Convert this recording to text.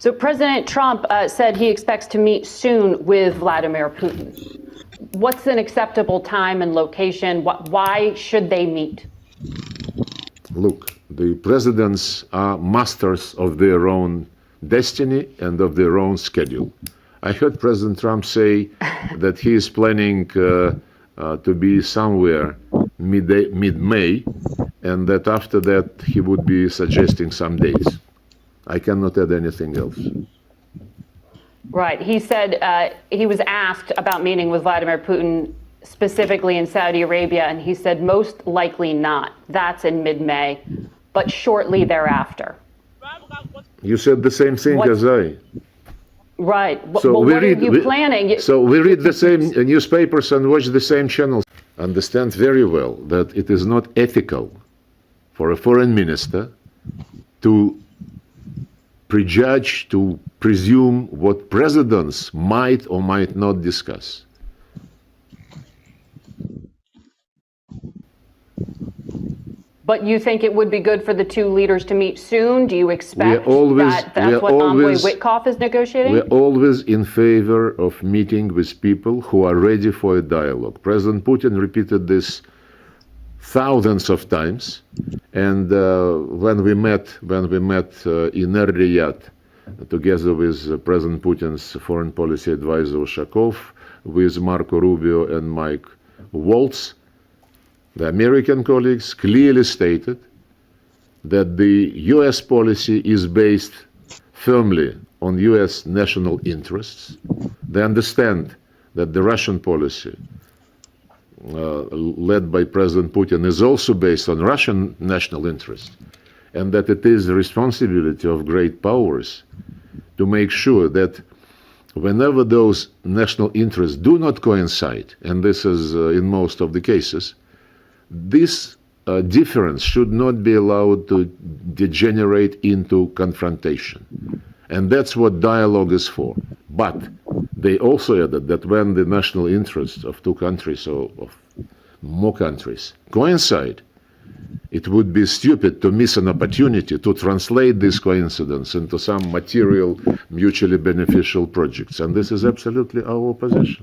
So President Trump said he expects to meet soon with Vladimir Putin. What's an acceptable time and location? Why should they meet? Look, the presidents are masters of their own destiny and of their own schedule. I heard President Trump say that he is planning to be somewhere mid-May, and that after that he would be suggesting some dates. I cannot add anything else. Right. He said he was asked about meeting with Vladimir Putin specifically in Saudi Arabia, and he said most likely not. That's in mid-May, but shortly thereafter. You said the same thing as I. Right. So well, what are you planning? So we read the same newspapers and watch the same channels. Understand very well that it is not ethical for a foreign minister to prejudge, to presume what presidents might or might not discuss. But you think it would be good for the two leaders to meet soon? Do you expect that's what Envoy Witkoff is negotiating? We're always in favor of meeting with people who are ready for a dialogue. President Putin repeated this thousands of times, and when we met in Riyadh, together with President Putin's foreign policy advisor Ushakov, with Marco Rubio and Mike Waltz, the American colleagues clearly stated that the U.S. policy is based firmly on U.S. national interests. They understand that the Russian policy, led by President Putin, is also based on Russian national interests, and that it is the responsibility of great powers to make sure that whenever those national interests do not coincide, and this is in most of the cases, this difference should not be allowed to degenerate into confrontation. And that's what dialogue is for. But they also added that when the national interests of two countries or of more countries coincide, it would be stupid to miss an opportunity to translate this coincidence into some material, mutually beneficial projects. And this is absolutely our position.